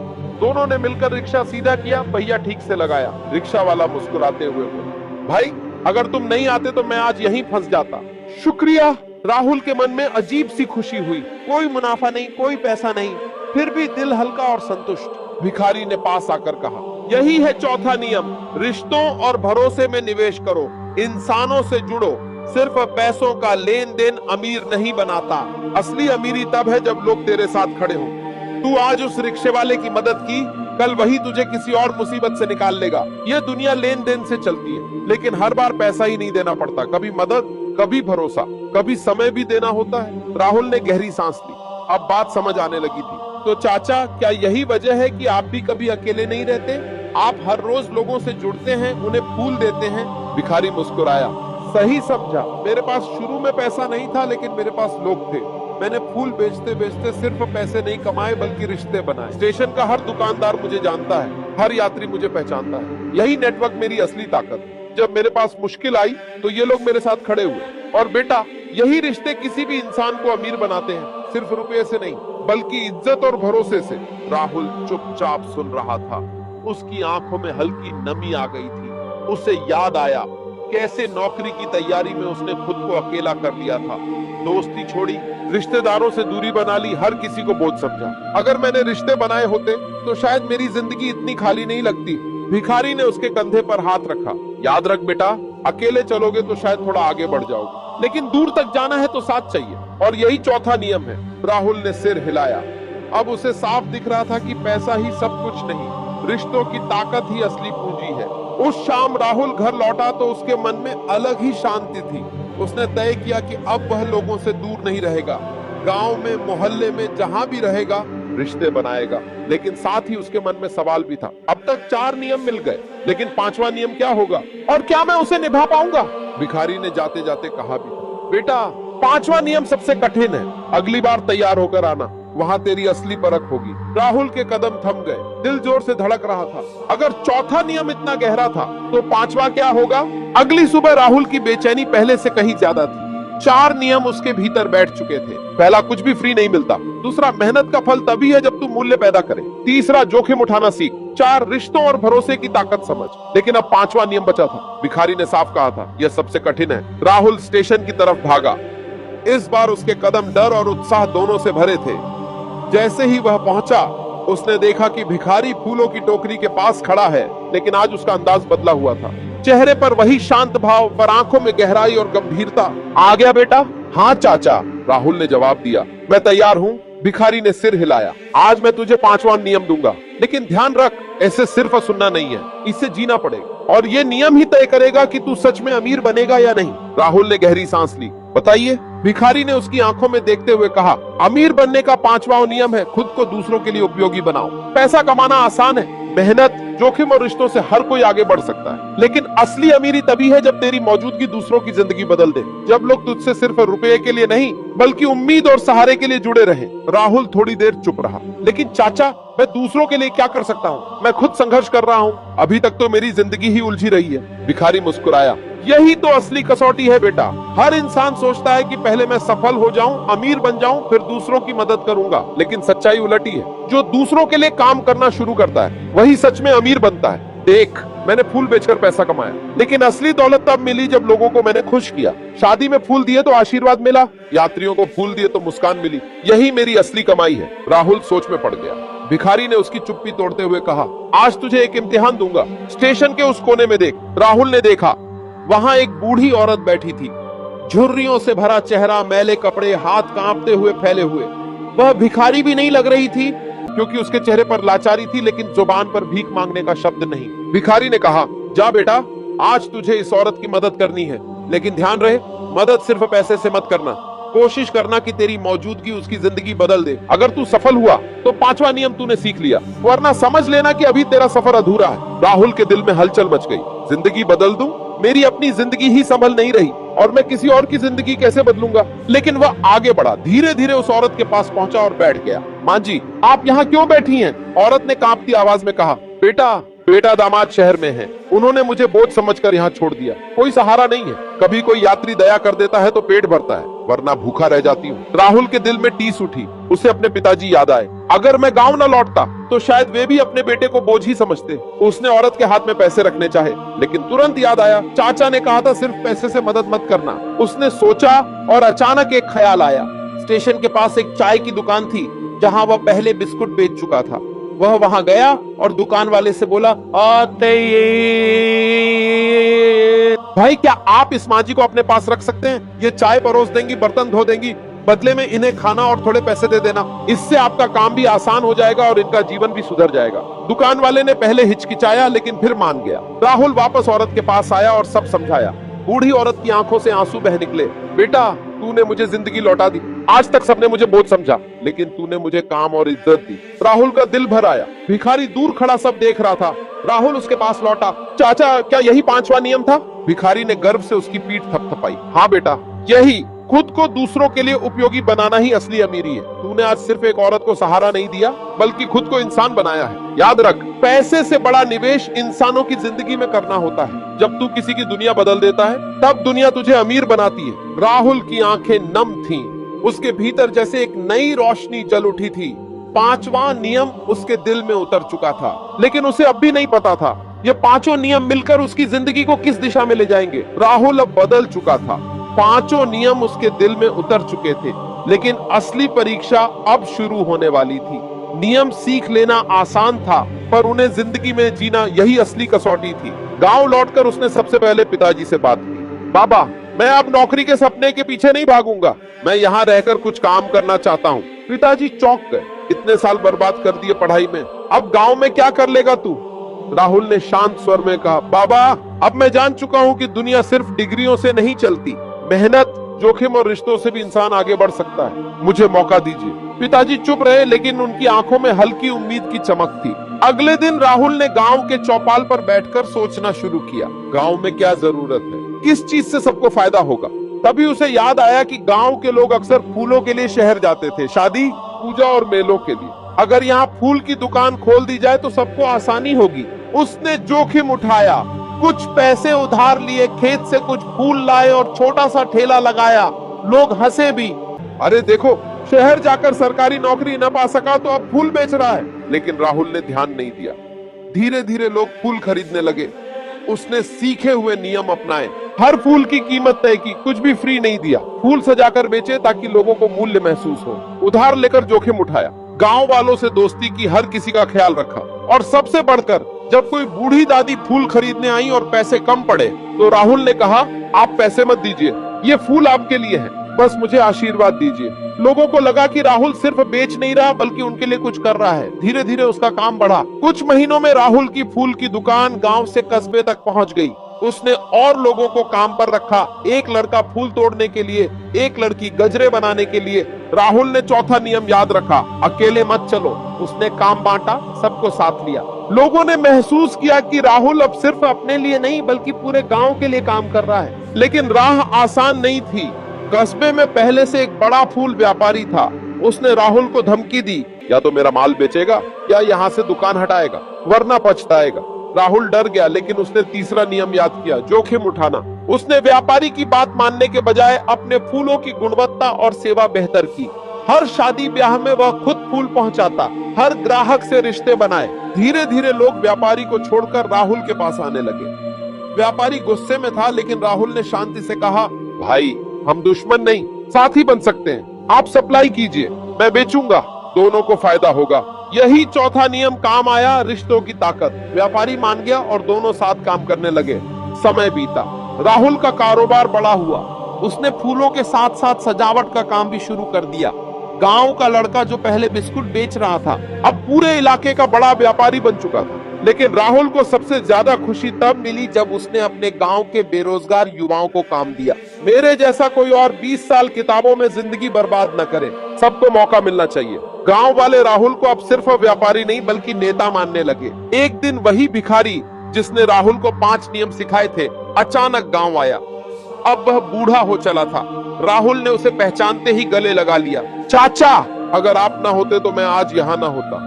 दोनों ने मिलकर रिक्शा सीधा किया, पहिया ठीक से लगाया। रिक्शा वाला मुस्कुराते हुए बोला, भाई अगर तुम नहीं आते तो मैं आज यहीं फंस जाता। शुक्रिया। राहुल के मन में अजीब सी खुशी हुई। कोई मुनाफा नहीं, कोई पैसा नहीं, फिर भी दिल हल्का और संतुष्ट। भिखारी ने पास आकर कहा, यही है चौथा नियम, रिश्तों और भरोसे में निवेश करो, इंसानों से जुड़ो। सिर्फ पैसों का लेन देन अमीर नहीं बनाता, असली अमीरी तब है जब लोग तेरे साथ खड़े हों। तू आज उस रिक्शे वाले की मदद की, कल वही तुझे किसी और मुसीबत से निकाल लेगा। यह दुनिया लेन देन से चलती है, लेकिन हर बार पैसा ही नहीं देना पड़ता, कभी मदद, कभी भरोसा, कभी समय भी देना होता है। राहुल ने गहरी सांस ली। अब बात समझ आने लगी थी। तो चाचा, क्या यही वजह है कि आप भी कभी अकेले नहीं रहते? आप हर रोज लोगों से जुड़ते हैं, उन्हें फूल देते हैं। भिखारी मुस्कुराया। सही समझा, मेरे पास शुरू में पैसा नहीं था, लेकिन मेरे पास लोग थे। मैंने फूल बेचते बेचते सिर्फ पैसे नहीं कमाए, बल्कि रिश्ते बनाए। स्टेशन का हर दुकानदार मुझे जानता है, हर यात्री मुझे पहचानता है। यही नेटवर्क मेरी असली ताकत है। जब मेरे पास मुश्किल आई तो ये लोग मेरे साथ खड़े हुए। और बेटा, यही रिश्ते किसी भी इंसान को अमीर बनाते हैं, सिर्फ रुपये से नहीं बल्कि इज्जत और भरोसे से। राहुल चुपचाप सुन रहा था। उसकी आंखों में हल्की नमी आ गई थी। उसे याद आया कैसे नौकरी की तैयारी में उसने खुद को अकेला कर लिया था। दोस्ती छोड़ी, रिश्तेदारों से दूरी बना ली, हर किसी को बोझ समझा। अगर मैंने रिश्ते बनाए होते तो शायद मेरी जिंदगी इतनी खाली नहीं लगती। भिखारी ने उसके कंधे पर हाथ रखा। याद रख बेटा, अकेले चलोगे तो शायद थोड़ा आगे बढ़ जाओगे, लेकिन दूर तक जाना है तो साथ चाहिए। और यही चौथा नियम है। राहुल ने सिर हिलाया। अब उसे साफ दिख रहा था कि पैसा ही सब कुछ नहीं, रिश्तों की ताकत ही असली पूंजी है। उस शाम राहुल घर लौटा तो उसके मन में अलग ही शांति थी। उसने तय किया कि अब वह लोगों से दूर नहीं रहेगा। गांव में, मोहल्ले में, जहां भी रहेगा रिश्ते बनाएगा। लेकिन साथ ही उसके मन में सवाल भी था। अब तक 4 नियम मिल गए, लेकिन 5वां नियम क्या होगा और क्या मैं उसे निभा पाऊंगा? भिखारी ने जाते जाते कहा भी, बेटा 5वां नियम सबसे कठिन है। अगली बार तैयार होकर आना, वहां तेरी असली परख होगी। राहुल के कदम थम गए, दिल जोर से धड़क रहा था। अगर चौथा नियम इतना गहरा था तो 5वां क्या होगा? अगली सुबह राहुल की बेचैनी पहले से कहीं ज्यादा थी। 4 नियम उसके भीतर बैठ चुके थे। पहला, कुछ भी फ्री नहीं मिलता। दूसरा, मेहनत का फल तभी है जब तू मूल्य पैदा करे। तीसरा, जोखिम उठाना सीख। 4, रिश्तों और भरोसे की ताकत समझ। लेकिन अब 5वां नियम बचा था। भिखारी ने साफ कहा था, यह सबसे कठिन है। राहुल स्टेशन की तरफ भागा। इस बार उसके कदम डर और उत्साह दोनों से भरे थे। जैसे ही वह पहुंचा, उसने देखा कि भिखारी फूलों की टोकरी के पास खड़ा है, लेकिन आज उसका अंदाज बदला हुआ था। चेहरे पर वही शांत भाव, पर आंखों में गहराई और गंभीरता। आ गया बेटा? हाँ चाचा, राहुल ने जवाब दिया। मैं तैयार हूँ। भिखारी ने सिर हिलाया। आज मैं तुझे 5वां नियम दूंगा, लेकिन ध्यान रख, ऐसे सिर्फ सुनना नहीं है, इससे जीना पड़ेगा। और ये नियम ही तय करेगा कि तू सच में अमीर बनेगा या नहीं। राहुल ने गहरी सांस ली। बताइए, भिखारी ने उसकी आंखों में देखते हुए कहा। अमीर बनने का 5वां नियम है, खुद को दूसरों के लिए उपयोगी बनाओ। पैसा कमाना आसान है, मेहनत, जोखिम और रिश्तों से हर कोई आगे बढ़ सकता है। लेकिन असली अमीरी तभी है जब तेरी मौजूदगी दूसरों की जिंदगी बदल दे। जब लोग तुझसे सिर्फ रुपए के लिए नहीं बल्कि उम्मीद और सहारे के लिए जुड़े रहे। राहुल थोड़ी देर चुप रहा। लेकिन चाचा, मैं दूसरों के लिए क्या कर सकता हूँ? मैं खुद संघर्ष कर रहा हूँ। अभी तक तो मेरी जिंदगी ही उलझी रही है। भिखारी मुस्कुराया। यही तो असली कसौटी है बेटा। हर इंसान सोचता है कि पहले मैं सफल हो जाऊं, अमीर बन जाऊं, फिर दूसरों की मदद करूंगा। लेकिन सच्चाई उलटी है। जो दूसरों के लिए काम करना शुरू करता है वही सच में अमीर बनता है। देख, मैंने फूल बेचकर पैसा कमाया, लेकिन असली दौलत तब मिली जब लोगों को मैंने खुश किया। शादी में फूल दिए तो आशीर्वाद मिला, यात्रियों को फूल दिए तो मुस्कान मिली। यही मेरी असली कमाई है। राहुल सोच में पड़ गया। भिखारी ने उसकी चुप्पी तोड़ते हुए कहा, आज तुझे एक इम्तिहान दूंगा। स्टेशन के उस कोने में देख। राहुल ने देखा। वहां एक बूढ़ी औरत बैठी थी, झुर्रियों से भरा चेहरा, मैले कपड़े, हाथ कांपते हुए फैले हुए। वह भिखारी भी नहीं लग रही थी, क्योंकि उसके चेहरे पर लाचारी थी, लेकिन जुबान पर भीख मांगने का शब्द नहीं। भिखारी ने कहा, जा बेटा, आज तुझे इस औरत की मदद करनी है, लेकिन ध्यान रहे, मदद सिर्फ पैसे से मत करना। कोशिश करना कि तेरी मौजूदगी उसकी जिंदगी बदल दे। अगर तू सफल हुआ तो 5वां नियम तूने सीख लिया, वरना समझ लेना कि अभी तेरा सफर अधूरा है। राहुल के दिल में हलचल मच गई। जिंदगी बदल दूं? मेरी अपनी जिंदगी ही संभल नहीं रही और मैं किसी और की जिंदगी कैसे बदलूंगा? लेकिन वह आगे बढ़ा, धीरे धीरे उस औरत के पास पहुंचा और बैठ गया। माँ जी, आप यहाँ क्यों बैठी हैं? औरत ने कांपती आवाज में कहा। बेटा दामाद शहर में है, उन्होंने मुझे बोझ समझकर यहाँ छोड़ दिया। कोई सहारा नहीं है। कभी कोई यात्री दया कर देता है तो पेट भरता है, वरना भूखा रह जाती हूँ। राहुल के दिल में टीस उठी। उसे अपने पिताजी याद आए। अगर मैं गांव न लौटता तो शायद वे भी अपने बेटे को बोझ ही समझते। उसने औरत के हाथ में पैसे रखने चाहे, लेकिन तुरंत याद आया, चाचा ने कहा था सिर्फ पैसे से मदद मत करना। उसने सोचा और अचानक एक ख्याल आया। स्टेशन के पास एक चाय की दुकान थी जहां वह पहले बिस्कुट बेच चुका था। वह वहां गया और दुकान वाले से बोला, आते भाई, क्या आप इस माँ जी को अपने पास रख सकते हैं? ये चाय परोस देंगी, बर्तन धो देंगी, बदले में इन्हें खाना और थोड़े पैसे दे देना। इससे आपका काम भी आसान हो जाएगा और इनका जीवन भी सुधर जाएगा। दुकान वाले ने पहले हिचकिचाया, लेकिन फिर मान गया। राहुल वापस औरत के पास आया और सब समझाया। बूढ़ी औरत की आंखों से आंसू बह निकले। बेटा, तूने मुझे जिंदगी लौटा दी। आज तक सबने मुझे बोझ समझा, लेकिन तूने मुझे काम और इज्जत दी। राहुल का दिल भर आया। भिखारी दूर खड़ा सब देख रहा था। राहुल उसके पास लौटा। चाचा, क्या यही 5वां नियम था? भिखारी ने गर्व से उसकी पीठ थपथपाई। हाँ बेटा, यही। खुद को दूसरों के लिए उपयोगी बनाना ही असली अमीरी है। तूने आज सिर्फ एक औरत को सहारा नहीं दिया बल्कि खुद को इंसान बनाया है। याद रख, पैसे से बड़ा निवेश इंसानों की जिंदगी में करना होता है। जब तू किसी की दुनिया बदल देता है तब दुनिया तुझे अमीर बनाती है। राहुल की आंखें नम थीं, उसके भीतर जैसे एक नई रोशनी जल उठी थी। 5वां नियम उसके दिल में उतर चुका था, लेकिन उसे अब भी नहीं पता था ये 5 नियम मिलकर उसकी जिंदगी को किस दिशा में ले जाएंगे। राहुल अब बदल चुका था। 5 नियम उसके दिल में उतर चुके थे, लेकिन असली परीक्षा अब शुरू होने वाली थी। नियम सीख लेना आसान था, पर उन्हें जिंदगी में जीना यही असली कसौटी थी। गांव लौटकर उसने सबसे पहले पिताजी से बात की। बाबा, मैं अब नौकरी के सपने के पीछे नहीं भागूंगा, मैं यहाँ रहकर कुछ काम करना चाहता हूँ। पिताजी चौंक गए। इतने साल बर्बाद कर दिए पढ़ाई में, अब गांव में क्या कर लेगा तू? राहुल ने शांत स्वर में कहा, बाबा, अब मैं जान चुका हूँ कि दुनिया सिर्फ डिग्रियों से नहीं चलती। मेहनत, जोखिम और रिश्तों से भी इंसान आगे बढ़ सकता है। मुझे मौका दीजिए। पिताजी चुप रहे, लेकिन उनकी आंखों में हल्की उम्मीद की चमक थी। अगले दिन राहुल ने गांव के चौपाल पर बैठकर सोचना शुरू किया। गांव में क्या जरूरत है, किस चीज से सबको फायदा होगा। तभी उसे याद आया कि गांव के लोग अक्सर फूलों के लिए शहर जाते थे, शादी, पूजा और मेलों के लिए। अगर यहाँ फूल की दुकान खोल दी जाए तो सबको आसानी होगी। उसने जोखिम उठाया, कुछ पैसे उधार लिए, खेत से कुछ फूल लाए और छोटा सा ठेला लगाया। लोग हंसे भी, अरे देखो, शहर जाकर सरकारी नौकरी न पा सका तो अब फूल बेच रहा है। लेकिन राहुल ने ध्यान नहीं दिया। धीरे धीरे लोग फूल खरीदने लगे। उसने सीखे हुए नियम अपनाए। हर फूल की कीमत तय की, कुछ भी फ्री नहीं दिया। फूल सजाकर बेचे ताकि लोगों को मूल्य महसूस हो। उधार लेकर जोखिम उठाया। गांव वालों से दोस्ती की, हर किसी का ख्याल रखा। और सबसे बढ़कर, जब कोई बूढ़ी दादी फूल खरीदने आई और पैसे कम पड़े तो राहुल ने कहा, आप पैसे मत दीजिए, ये फूल आपके लिए है, बस मुझे आशीर्वाद दीजिए। लोगों को लगा कि राहुल सिर्फ बेच नहीं रहा बल्कि उनके लिए कुछ कर रहा है। धीरे धीरे उसका काम बढ़ा। कुछ महीनों में राहुल की फूल की दुकान गांव से कस्बे तक पहुंच गई। उसने और लोगों को काम पर रखा। एक लड़का फूल तोड़ने के लिए, एक लड़की गजरे बनाने के लिए। राहुल ने चौथा नियम याद रखा, अकेले मत चलो। उसने काम बांटा, सबको साथ लिया। लोगों ने महसूस किया कि राहुल अब सिर्फ अपने लिए नहीं बल्कि पूरे गांव के लिए काम कर रहा है। लेकिन राह आसान नहीं थी। कस्बे में पहले से एक बड़ा फूल व्यापारी था। उसने राहुल को धमकी दी, या तो मेरा माल बेचेगा या यहाँ से दुकान हटाएगा, वरना पछताएगा। राहुल डर गया, लेकिन उसने तीसरा नियम याद किया, जोखिम उठाना। उसने व्यापारी की बात मानने के बजाय अपने फूलों की गुणवत्ता और सेवा बेहतर की। हर शादी ब्याह में वह खुद फूल पहुंचाता, हर ग्राहक से रिश्ते बनाए। धीरे धीरे लोग व्यापारी को छोड़कर राहुल के पास आने लगे। व्यापारी गुस्से में था, लेकिन राहुल ने शांति से कहा, भाई, हम दुश्मन नहीं, साथी बन सकते हैं। आप सप्लाई कीजिए, मैं बेचूंगा, दोनों को फायदा होगा। यही चौथा नियम काम आया, रिश्तों की ताकत। व्यापारी मान गया और दोनों साथ काम करने लगे। समय बीता, राहुल का कारोबार बड़ा हुआ। उसने फूलों के साथ साथ सजावट का काम भी शुरू कर दिया। गांव का लड़का जो पहले बिस्कुट बेच रहा था, अब पूरे इलाके का बड़ा व्यापारी बन चुका था। लेकिन राहुल को सबसे ज्यादा खुशी तब मिली जब उसने अपने गांव के बेरोजगार युवाओं को काम दिया। मेरे जैसा कोई और 20 साल किताबों में जिंदगी बर्बाद न करे, सबको मौका मिलना चाहिए। गांव वाले राहुल को अब सिर्फ व्यापारी नहीं बल्कि नेता मानने लगे। एक दिन वही भिखारी जिसने राहुल को 5 नियम सिखाए थे, अचानक गांव आया। अब वह बूढ़ा हो चला था। राहुल ने उसे पहचानते ही गले लगा लिया। चाचा, अगर आप ना होते तो मैं आज यहाँ ना होता।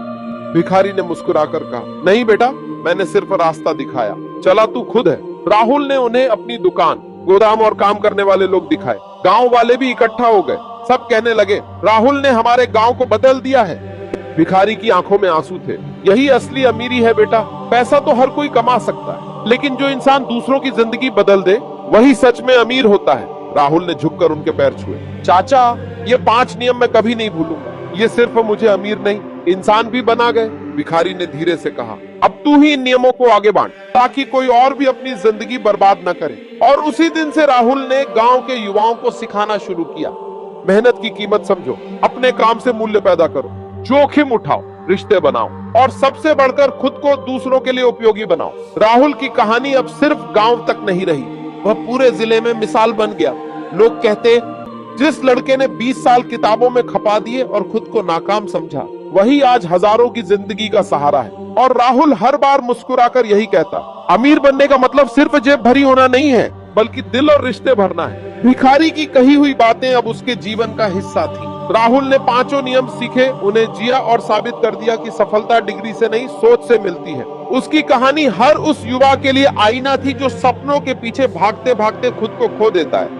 भिखारी ने मुस्कुराकर कहा, नहीं बेटा, मैंने सिर्फ रास्ता दिखाया, चला तू खुद है। राहुल ने उन्हें अपनी दुकान, गोदाम और काम करने वाले लोग दिखाए। गांव वाले भी इकट्ठा हो गए। सब कहने लगे, राहुल ने हमारे गांव को बदल दिया है। भिखारी की आंखों में आंसू थे। यही असली अमीरी है बेटा। पैसा तो हर कोई कमा सकता है, लेकिन जो इंसान दूसरों की जिंदगी बदल दे, वही सच में अमीर होता है। राहुल ने झुककर उनके पैर छुए। चाचा, ये 5 नियम मैं कभी नहीं भूलूंगा। ये सिर्फ मुझे अमीर नहीं, इंसान भी बना गए। भिखारी ने धीरे से कहा, अब तू ही इन नियमों को आगे बांट ताकि कोई और भी अपनी जिंदगी बर्बाद न करे। और उसी दिन से राहुल ने गांव के युवाओं को सिखाना शुरू किया, मेहनत की कीमत समझो, अपने काम से मूल्य पैदा करो, जोखिम उठाओ, रिश्ते बनाओ और सबसे बढ़कर खुद को दूसरों के लिए उपयोगी बनाओ। राहुल की कहानी अब सिर्फ गांव तक नहीं रही, वह पूरे जिले में मिसाल बन गया। लोग कहते, जिस लड़के ने 20 साल किताबों में खपा दिए और खुद को नाकाम समझा, वही आज हजारों की जिंदगी का सहारा है। और राहुल हर बार मुस्कुराकर यही कहता, अमीर बनने का मतलब सिर्फ जेब भरी होना नहीं है, बल्कि दिल और रिश्ते भरना है। भिखारी की कही हुई बातें अब उसके जीवन का हिस्सा थी। राहुल ने 5 नियम सीखे, उन्हें जिया और साबित कर दिया कि सफलता डिग्री से नहीं, सोच से मिलती है। उसकी कहानी हर उस युवा के लिए आईना थी जो सपनों के पीछे भागते भागते खुद को खो देता है।